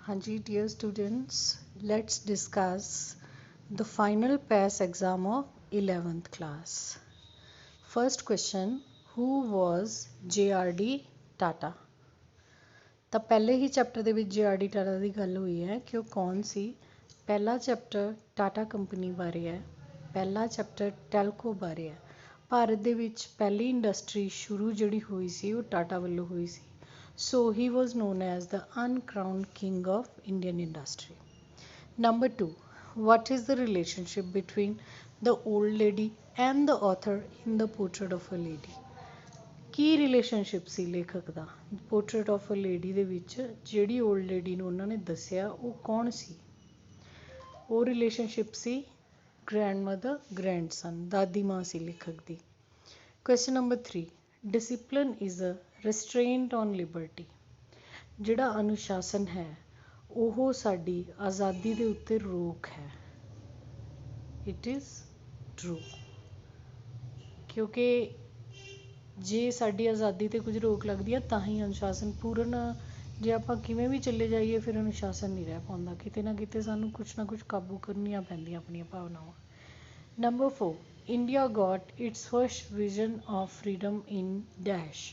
Hanji, dear students, let's discuss the final PAS exam of 11th class. First question, who was J.R.D. Tata? ਤਾਂ ਪਹਿਲੇ ਹੀ chapter ਦੇ ਵਿੱਚ J.R.D. Tata ਦੀ ਗੱਲ ਹੋਈ ਹੈ ਕਿ ਉਹ ਕੌਣ ਸੀ। ਪਹਿਲਾ ਚੈਪਟਰ ਟਾਟਾ ਕੰਪਨੀ ਬਾਰੇ ਹੈ, ਪਹਿਲਾ ਚੈਪਟਰ ਟੈਲਕੋ ਬਾਰੇ ਹੈ। ਭਾਰਤ ਦੇ ਵਿੱਚ ਪਹਿਲੀ ਇੰਡਸਟਰੀ ਸ਼ੁਰੂ ਜਿਹੜੀ ਹੋਈ ਸੀ ਉਹ ਟਾਟਾ ਵੱਲੋਂ ਹੋਈ ਸੀ। So he was known as the uncrowned king of Indian industry. Number 2. What is the relationship between the old lady and the author in the portrait of a lady? ਕੀ ਰਿਲੇਸ਼ਨਸ਼ਿਪ ਸੀ ਲੇਖਕ ਦਾ ਪੋਰਟਰੇਟ ਆਫ ਅ ਲੇਡੀ ਦੇ ਵਿੱਚ ਜਿਹੜੀ old lady ਨੂੰ ਉਹਨਾਂ ਨੇ ਦੱਸਿਆ ਉਹ ਕੌਣ ਸੀ? ਉਹ ਰਿਲੇਸ਼ਨਸ਼ਿਪ ਸੀ ਗ੍ਰੈਂਡ ਮਦਰ ਗ੍ਰੈਂਡ ਸਨ, ਦਾਦੀ ਮਾਂ ਸੀ ਲੇਖਕ ਦੀ। Question number 3, discipline is a restraint on liberty. ਜਿਹੜਾ ਅਨੁਸ਼ਾਸਨ ਹੈ ਉਹ ਸਾਡੀ ਆਜ਼ਾਦੀ ਦੇ ਉੱਤੇ ਰੋਕ ਹੈ। ਇਟ ਇਜ਼ ਟਰੂ, ਕਿਉਂਕਿ ਜੇ ਸਾਡੀ ਆਜ਼ਾਦੀ 'ਤੇ ਕੁਝ ਰੋਕ ਲੱਗਦੀ ਹੈ ਤਾਂ ਹੀ ਅਨੁਸ਼ਾਸਨ ਪੂਰਨ। ਜੇ ਆਪਾਂ ਕਿਵੇਂ ਵੀ ਚੱਲੇ ਜਾਈਏ ਫਿਰ ਅਨੁਸ਼ਾਸਨ ਨਹੀਂ ਰਹਿ ਪਾਉਂਦਾ, ਕਿਤੇ ਨਾ ਕਿਤੇ ਸਾਨੂੰ ਕੁਛ ਨਾ ਕੁਛ ਕਾਬੂ ਕਰਨੀਆਂ ਪੈਂਦੀਆਂ ਆਪਣੀਆਂ ਭਾਵਨਾਵਾਂ। Number 4, India got it's first vision of freedom in dash.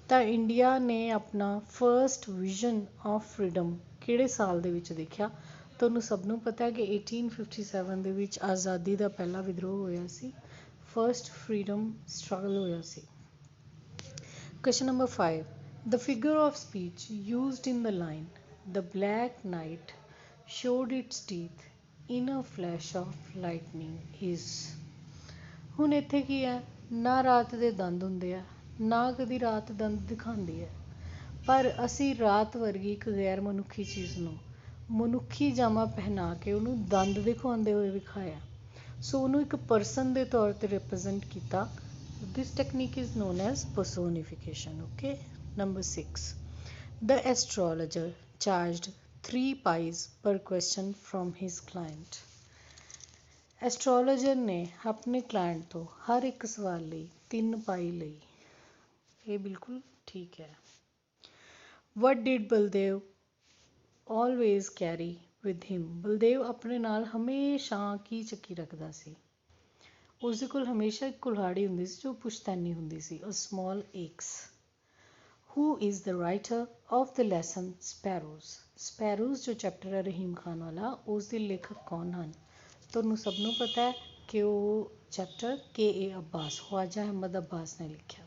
ਤਾਂ ਇੰਡੀਆ ਨੇ ਆਪਣਾ ਫਸਟ ਵਿਜ਼ਨ ਆਫ ਫਰੀडम ਕਿਹੜੇ ਸਾਲ ਦੇ ਵਿੱਚ ਦੇਖਿਆ? ਤੁਹਾਨੂੰ ਸਭ ਨੂੰ ਪਤਾ ਕਿ 1857 ਦੇ ਵਿੱਚ ਆਜ਼ਾਦੀ ਦਾ ਪਹਿਲਾ ਵਿਦਰੋਹ ਹੋਇਆ ਸੀ, ਫਸਟ ਫਰੀडम ਸਟਰਗਲ ਹੋਇਆ ਸੀ। Question number 5, the figure of speech used in the line the black night showed its teeth in a flash of lightning is. ਹੁਣ ਇੱਥੇ ਕੀ ਹੈ? ਨਾ ਰਾਤ ਦੇ ਦੰਦ ਹੁੰਦੇ ਆ, ਨਾ ਕਦੀ ਰਾਤ ਦੰਦ ਦਿਖਾਉਂਦੀ ਹੈ, ਪਰ ਅਸੀਂ ਰਾਤ ਵਰਗੀ ਇੱਕ ਗੈਰ ਮਨੁੱਖੀ ਚੀਜ਼ ਨੂੰ ਮਨੁੱਖੀ ਜਾਮਾ ਪਹਿਨਾ ਕੇ ਉਹਨੂੰ ਦੰਦ ਦਿਖਾਉਂਦੇ ਹੋਏ ਵਿਖਾਇਆ। ਸੋ ਉਹਨੂੰ ਇੱਕ ਪਰਸਨ ਦੇ ਤੌਰ 'ਤੇ ਰਿਪਰੈਜ਼ੈਂਟ ਕੀਤਾ। This technique is known as personification. Okay. Number 6, the astrologer charged 3 pies per question from his client. Astrologer ਨੇ ਆਪਣੇ ਕਲਾਇੰਟ ਤੋਂ ਹਰ ਇੱਕ ਸਵਾਲ ਲਈ 3 ਪਾਈ ਲਈ। ਇਹ ਬਿਲਕੁਲ ਠੀਕ ਹੈ। What did Baldev always carry with him. Baldev ਆਪਣੇ ਨਾਲ ਹਮੇਸ਼ਾ ਕੀ ਚੱਕੀ ਰੱਖਦਾ ਸੀ? ਉਸਦੇ ਕੋਲ ਹਮੇਸ਼ਾ ਇੱਕ ਕੁਲਹਾੜੀ ਹੁੰਦੀ ਸੀ ਜੋ ਪੁਸ਼ਤੈਨੀ ਹੁੰਦੀ ਸੀ, a small axe. Who is the writer of the lesson sparrows. Sparrows ਜੋ ਚੈਪਟਰ ਹੈ ਰਹੀਮ ਖਾਨ ਵਾਲਾ, ਉਸ ਦੇ ਲੇਖਕ ਕੌਣ ਹਨ? ਤੁਹਾਨੂੰ ਸਭ ਨੂੰ ਪਤਾ ਹੈ ਕਿ ਉਹ ਚੈਪਟਰ K.A. ਅੱਬਾਸ, ਖਵਾਜਾ ਅਹਿਮਦ ਅੱਬਾਸ ਨੇ ਲਿਖਿਆ।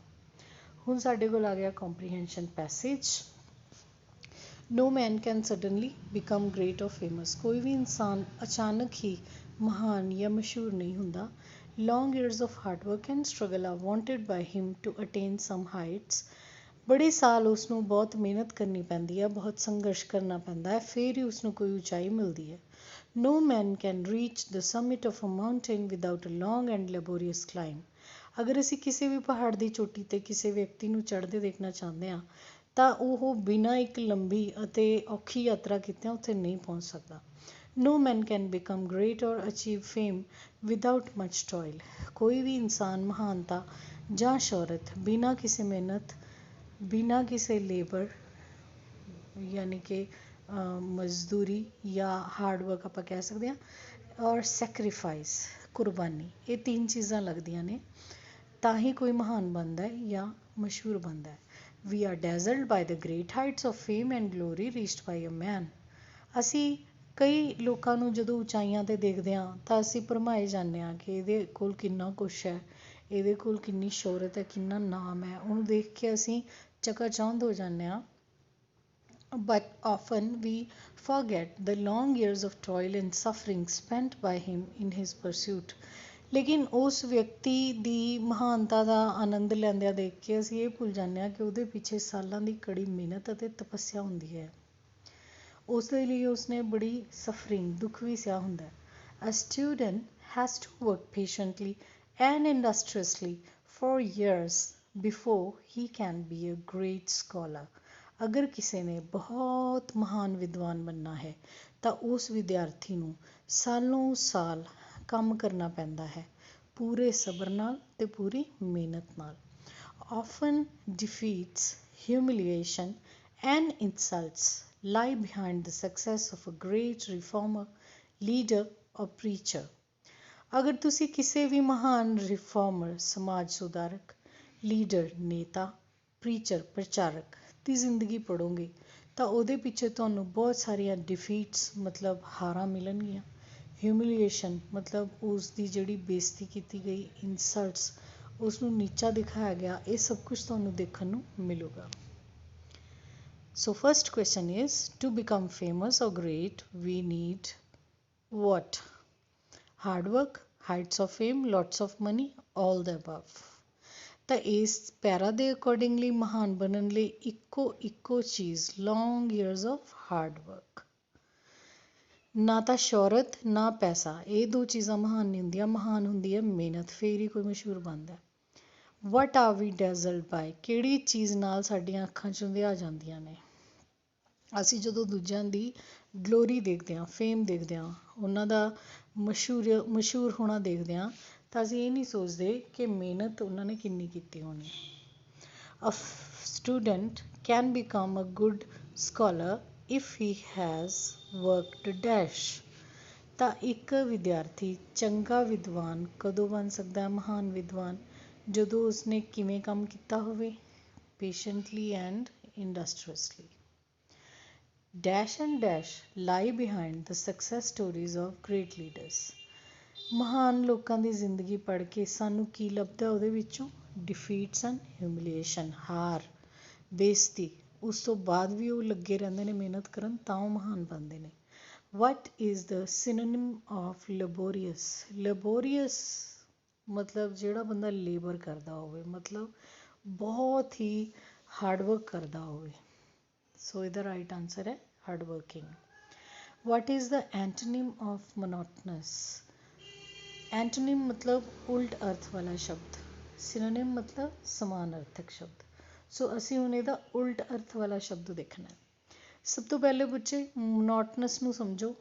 ਹੁਣ ਸਾਡੇ ਕੋਲ ਆ ਗਿਆ comprehension passage. No man can suddenly become great or famous. ਕੋਈ ਵੀ ਇਨਸਾਨ ਅਚਾਨਕ ਹੀ ਮਹਾਨ ਜਾਂ ਮਸ਼ਹੂਰ ਨਹੀਂ ਹੁੰਦਾ। Long years of hard work and struggle are wanted by him to attain some heights. ਬੜੇ ਸਾਲ ਉਸਨੂੰ ਬਹੁਤ ਮਿਹਨਤ ਕਰਨੀ ਪੈਂਦੀ ਹੈ, ਬਹੁਤ ਸੰਘਰਸ਼ ਕਰਨਾ ਪੈਂਦਾ ਹੈ, ਫਿਰ ਹੀ ਉਸਨੂੰ ਕੋਈ ਉਚਾਈ ਮਿਲਦੀ ਹੈ। No man can reach the summit of a mountain without a long and laborious climb. ਅਗਰ ਅਸੀਂ ਕਿਸੇ ਵੀ ਪਹਾੜ ਦੀ ਚੋਟੀ 'ਤੇ ਕਿਸੇ ਵਿਅਕਤੀ ਨੂੰ ਚੜ੍ਹਦੇ ਦੇਖਣਾ ਚਾਹੁੰਦੇ ਹਾਂ ਤਾਂ ਉਹ ਬਿਨਾਂ ਇੱਕ ਲੰਬੀ ਅਤੇ ਔਖੀ ਯਾਤਰਾ ਕੀਤਿਆਂ ਉੱਥੇ ਨਹੀਂ ਪਹੁੰਚ ਸਕਦਾ। No man can become great or achieve fame without much toil. ਕੋਈ ਵੀ ਇਨਸਾਨ ਮਹਾਨਤਾ ਜਾਂ ਸ਼ੋਹਰਤ ਬਿਨਾਂ ਕਿਸੇ ਮਿਹਨਤ, ਬਿਨਾਂ ਕਿਸੇ ਲੇਬਰ ਯਾਨੀ ਕਿ ਮਜ਼ਦੂਰੀ ਜਾਂ ਹਾਰਡ ਵਰਕ ਆਪਾਂ ਕਹਿ ਸਕਦੇ ਹਾਂ, ਔਰ ਸੈਕਰੀਫਾਈਸ ਕੁਰਬਾਨੀ, ਇਹ 3 ਚੀਜ਼ਾਂ ਲੱਗਦੀਆਂ ਨੇ ਤਾਂ ਹੀ ਕੋਈ ਮਹਾਨ ਬਣਦਾ ਹੈ ਜਾਂ ਮਸ਼ਹੂਰ ਬਣਦਾ ਹੈ। We are dazzled by the great heights of fame and glory reached by a man. ਅਸੀਂ ਕਈ ਲੋਕਾਂ ਨੂੰ ਜਦੋਂ ਉਚਾਈਆਂ 'ਤੇ ਦੇਖਦੇ ਹਾਂ ਤਾਂ ਅਸੀਂ ਭਰਮਾਏ ਜਾਂਦੇ ਹਾਂ ਕਿ ਇਹਦੇ ਕੋਲ ਕਿੰਨਾ ਕੁਛ ਹੈ, ਇਹਦੇ ਕੋਲ ਕਿੰਨੀ ਸ਼ੋਹਰਤ ਹੈ, ਕਿੰਨਾ ਨਾਮ ਹੈ, ਉਹਨੂੰ ਦੇਖ ਕੇ ਅਸੀਂ ਚਕਾਚੌਂਧ ਹੋ ਜਾਂਦੇ ਹਾਂ। But often we forget the long years of toil and suffering spent by him in his pursuit. ਲੇਕਿਨ ਉਸ ਵਿਅਕਤੀ ਦੀ ਮਹਾਨਤਾ ਦਾ ਆਨੰਦ ਲੈਂਦਿਆਂ ਦੇਖ ਕੇ ਅਸੀਂ ਇਹ ਭੁੱਲ ਜਾਂਦੇ ਹਾਂ ਕਿ ਉਹਦੇ ਪਿੱਛੇ ਸਾਲਾਂ ਦੀ ਕੜੀ ਮਿਹਨਤ ਅਤੇ ਤਪੱਸਿਆ ਹੁੰਦੀ ਹੈ। ਉਸ ਦੇ ਲਈ ਉਸਨੇ ਬੜੀ ਸਫਰਿੰਗ, ਦੁੱਖ ਵੀ ਸਹਿਆ ਹੁੰਦਾ ਹੈ। A student has to work patiently and industriously for years before he can be a great scholar. ਅਗਰ ਕਿਸੇ ਨੇ ਬਹੁਤ ਮਹਾਨ ਵਿਦਵਾਨ ਬਣਨਾ ਹੈ ਤਾਂ ਉਸ ਵਿਦਿਆਰਥੀ ਨੂੰ ਸਾਲੋਂ ਸਾਲ ਕੰਮ ਕਰਨਾ ਪੈਂਦਾ ਹੈ, ਪੂਰੇ ਸਬਰ ਨਾਲ ਅਤੇ ਪੂਰੀ ਮਿਹਨਤ ਨਾਲ। Often defeats, humiliation and insults lie behind the success of a great reformer, leader or preacher? ਅਗਰ ਤੁਸੀਂ ਕਿਸੇ ਵੀ ਮਹਾਨ ਰਿਫਾਰਮਰ, ਸਮਾਜ ਸੁਧਾਰਕ, ਲੀਡਰ, ਨੇਤਾ, ਪ੍ਰੀਚਰ, ਪ੍ਰਚਾਰਕ ਦੀ ਜ਼ਿੰਦਗੀ ਪੜ੍ਹੋਗੇ ਤਾਂ ਉਹਦੇ ਪਿੱਛੇ ਤੁਹਾਨੂੰ ਬਹੁਤ ਸਾਰੀਆਂ ਡਿਫੀਟਸ ਮਤਲਬ ਹਾਰਾਂ ਮਿਲਣਗੀਆਂ, ਹਿਊਮਿਲੀਏਸ਼ਨ ਮਤਲਬ ਉਸ ਦੀ ਜਿਹੜੀ ਬੇਇੱਜ਼ਤੀ ਕੀਤੀ ਗਈ, ਇਨਸਲਟਸ, ਉਸ ਨੂੰ ਨੀਚਾ ਦਿਖਾਇਆ ਗਿਆ, ਇਹ ਸਭ ਕੁਝ ਤੁਹਾਨੂੰ ਦੇਖਣ ਨੂੰ ਮਿਲੂਗਾ। So first question is, to become famous or great, we need what? Hard work, heights of fame, lots of money, all the above. ਤਾਂ ਇਸ ਪੈਰਾ ਦੇ ਅਕੋਰਡਿੰਗਲੀ ਮਹਾਨ ਬਣਨ ਲਈ ਇੱਕੋ ਚੀਜ਼, ਲੌਂਗ ਈਅਰਸ ਆਫ ਹਾਰਡ ਵਰਕ। ਨਾ ਤਾਂ ਸ਼ੋਹਰਤ ਨਾ ਪੈਸਾ, ਇਹ ਦੋ ਚੀਜ਼ਾਂ ਮਹਾਨ ਨਹੀਂ ਹੁੰਦੀਆਂ, ਮਹਾਨ ਹੁੰਦੀ ਹੈ ਮਿਹਨਤ, ਫੇਰ ਹੀ ਕੋਈ ਮਸ਼ਹੂਰ ਬਣਦਾ। ਵਟ ਆਰ ਵੀ ਡੈਜ਼ਲਡ ਬਾਏ, ਕਿਹੜੀ ਚੀਜ਼ ਨਾਲ ਸਾਡੀਆਂ ਅੱਖਾਂ 'ਚ ਹੰਝਾ ਜਾਂਦੀਆਂ ਨੇ? ਅਸੀਂ ਜਦੋਂ ਦੂਜਿਆਂ ਦੀ ਗਲੋਰੀ ਦੇਖਦੇ ਹਾਂ, ਫੇਮ ਦੇਖਦੇ ਹਾਂ, ਉਹਨਾਂ ਦਾ ਮਸ਼ਹੂਰ ਹੋਣਾ ਦੇਖਦੇ ਹਾਂ, ਤਾਂ ਅਸੀਂ ਇਹ ਨਹੀਂ ਸੋਚਦੇ ਕਿ ਮਿਹਨਤ ਉਹਨਾਂ ਨੇ ਕਿੰਨੀ ਕੀਤੀ ਹੋਣੀ। A student can become a good scholar if he has worked dash. ਤਾਂ ਇੱਕ ਵਿਦਿਆਰਥੀ ਚੰਗਾ ਵਿਦਵਾਨ ਕਦੋਂ ਬਣ ਸਕਦਾ ਹੈ, ਮਹਾਨ ਵਿਦਵਾਨ? ਜਦੋਂ ਉਸਨੇ ਕਿਵੇਂ ਕੰਮ ਕੀਤਾ ਹੋਵੇ? Patiently and industriously. Dash and dash lie behind the success stories of great leaders। ਮਹਾਨ ਲੋਕਾਂ ਦੀ ਜ਼ਿੰਦਗੀ ਪੜ੍ਹ ਕੇ ਸਾਨੂੰ ਕੀ ਲੱਭਦਾ ਉਹਦੇ ਵਿੱਚੋਂ? ਡਿਫੀਟਸ ਐਂਡ ਹਿਊਮਿਲੀਏਸ਼ਨ, ਹਾਰ, ਬੇਇੱਜ਼ਤੀ। ਉਸ ਤੋਂ ਬਾਅਦ ਵੀ ਉਹ ਲੱਗੇ ਰਹਿੰਦੇ ਨੇ ਮਿਹਨਤ ਕਰਨ, ਤਾਂ ਉਹ ਮਹਾਨ ਬਣਦੇ ਨੇ। ਵਟ ਇਜ਼ ਦ ਸਿਨੋਨਿਮ ਆਫ ਲੈਬੋਰੀਅਸ? ਲੈਬੋਰੀਅਸ ਮਤਲਬ ਜਿਹੜਾ ਬੰਦਾ ਲੇਬਰ ਕਰਦਾ ਹੋਵੇ, ਮਤਲਬ ਬਹੁਤ ਹੀ ਹਾਰਡ ਵਰਕ ਕਰਦਾ ਹੋਵੇ। ਸੋ ਇਹਦਾ ਰਾਈਟ ਆਨਸਰ ਹੈ hard working. What is the antonym of monotonous? Antonym ਮਤਲਬ ਉਲਟ ਅਰਥ ਵਾਲਾ ਸ਼ਬਦ, ਸਿਨੋਨਿਮ ਮਤਲਬ ਸਮਾਨ ਅਰਥਕ ਸ਼ਬਦ। ਸੋ ਅਸੀਂ ਹੁਣ ਇਹਦਾ ਉਲਟ ਅਰਥ ਵਾਲਾ ਸ਼ਬਦ ਦੇਖਣਾ। ਸਭ ਤੋਂ ਪਹਿਲੇ ਬੱਚੇ ਮੋਨੋਟਨਸ ਨੂੰ ਸਮਝੋ।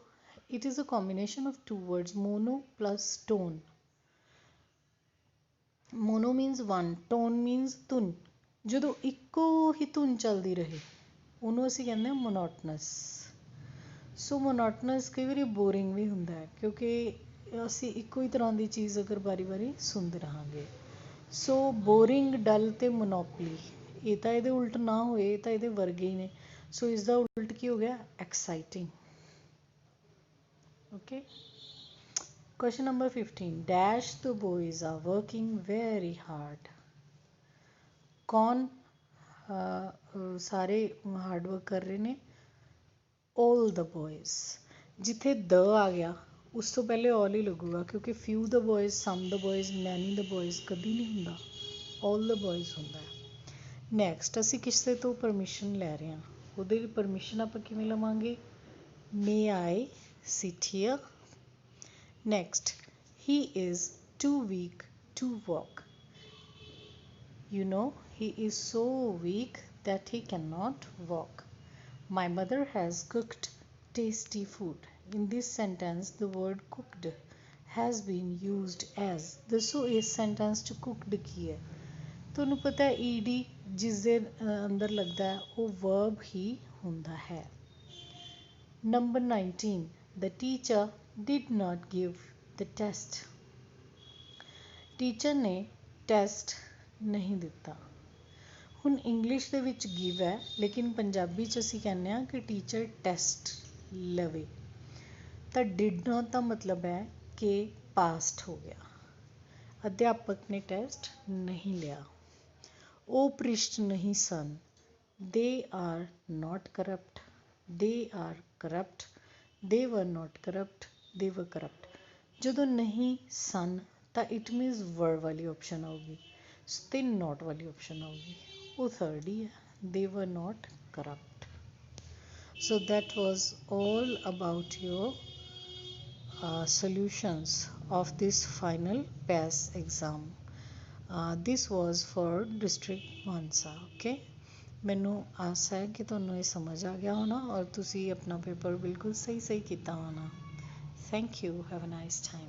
It is a combination of two words, mono plus tone. Mono means one, tone means ਧੁਨ। ਜਦੋਂ ਇੱਕੋ ਹੀ ਧੁਨ ਚੱਲਦੀ ਰਹੇ ਉਹਨੂੰ ਅਸੀਂ ਕਹਿੰਦੇ ਹਾਂ ਮੋਨੋਟਨਸ। ਸੋ ਮੋਨੋਟਨਸ ਕਈ ਵਾਰੀ ਬੋਰਿੰਗ ਵੀ ਹੁੰਦਾ ਹੈ, ਕਿਉਂਕਿ ਅਸੀਂ ਇੱਕੋ ਹੀ ਤਰ੍ਹਾਂ ਦੀ ਚੀਜ਼ ਅਗਰ ਵਾਰੀ ਸੁਣਦੇ ਰਹਾਂਗੇ। ਸੋ ਬੋਰਿੰਗ, ਡਲ ਅਤੇ ਮੋਨੋਪਲੀ, ਇਹ ਤਾਂ ਇਹਦੇ ਉਲਟ ਨਾ ਹੋਏ, ਇਹ ਤਾਂ ਇਹਦੇ ਵਰਗੇ ਹੀ ਨੇ। ਸੋ ਇਸਦਾ ਉਲਟ ਕੀ ਹੋ ਗਿਆ? Exciting. Okay. Question number 15. Dash the boys are working very hard. ਕੌਣ ਸਾਰੇ ਹਾਰਡ ਵਰਕ ਕਰ ਰਹੇ ਨੇ? all the boys। ਜਿੱਥੇ the ਆ ਗਿਆ ਉਸ ਤੋਂ ਪਹਿਲੇ all ਹੀ ਲੱਗੂਗਾ, ਕਿਉਂਕਿ few the boys, some the boys, many the boys ਕਦੀ ਨਹੀਂ ਹੁੰਦਾ, all the boys ਹੁੰਦਾ ਹੈ। ਨੈਕਸਟ ਅਸੀਂ ਕਿਸੇ ਤੋਂ ਪਰਮਿਸ਼ਨ ਲੈ ਰਹੇ ਹਾਂ, ਉਹਦੇ ਲਈ ਪਰਮਿਸ਼ਨ ਆਪਾਂ ਕਿਵੇਂ ਲਵਾਂਗੇ? may I sit here? Next, he is too weak to walk. You know, he is so weak that he cannot walk. My mother has cooked tasty food. In this sentence, the word cooked has been used as। ਦੱਸੋ ਇਸ sentence 'ਚ cooked ਕੀ ਹੈ? ਤੁਹਾਨੂੰ ਪਤਾ ਹੈ ed ਜਿਸ ਦੇ ਅੰਦਰ ਲੱਗਦਾ ਹੈ ਉਹ verb ਹੀ ਹੁੰਦਾ ਹੈ। Number 19. The teacher did not give the test. Teacher ਨੇ ਟੈਸਟ ਨਹੀਂ ਦਿੱਤਾ। ਹੁਣ ਇੰਗਲਿਸ਼ ਦੇ ਵਿੱਚ ਗਿਵ ਹੈ, ਲੇਕਿਨ ਪੰਜਾਬੀ 'ਚ ਅਸੀਂ ਕਹਿੰਦੇ ਹਾਂ ਕਿ ਟੀਚਰ ਟੈਸਟ ਲਵੇ। ਤਾਂ ਡਿਡ ਨੋਟ ਦਾ ਮਤਲਬ ਹੈ ਕਿ ਪਾਸਟ ਹੋ ਗਿਆ। ਅਧਿਆਪਕ ਨੇ ਟੈਸਟ ਨਹੀਂ ਲਿਆ। ਉਹ ਭ੍ਰਿਸ਼ਟ ਨਹੀਂ ਸਨ। They are not corrupt. They are corrupt. They were note corrupt. They ਵਰ ਕਰਪਟ। ਜਦੋਂ ਨਹੀਂ ਸਨ ਤਾਂ ਇਟ ਮੀਨਸ ਵਰ ਵਾਲੀ ਆਪਸ਼ਨ ਆਊਗੀ ਅਤੇ ਨੋਟ ਵਾਲੀ ਆਪਸ਼ਨ ਆਊਗੀ, ਉਹ ਥਰਡ ਹੀ ਹੈ। ਦੇ were note corrupt. So that was all about your solutions of this final PAS exam. This was for district Mansa. Okay, ਮੈਨੂੰ ਆਸ ਹੈ ਕਿ ਤੁਹਾਨੂੰ ਇਹ ਸਮਝ ਆ ਗਿਆ ਹੋਣਾ ਔਰ ਤੁਸੀਂ ਆਪਣਾ ਪੇਪਰ ਬਿਲਕੁਲ ਸਹੀ ਕੀਤਾ ਹੋਣਾ। Thank you. Have a nice time.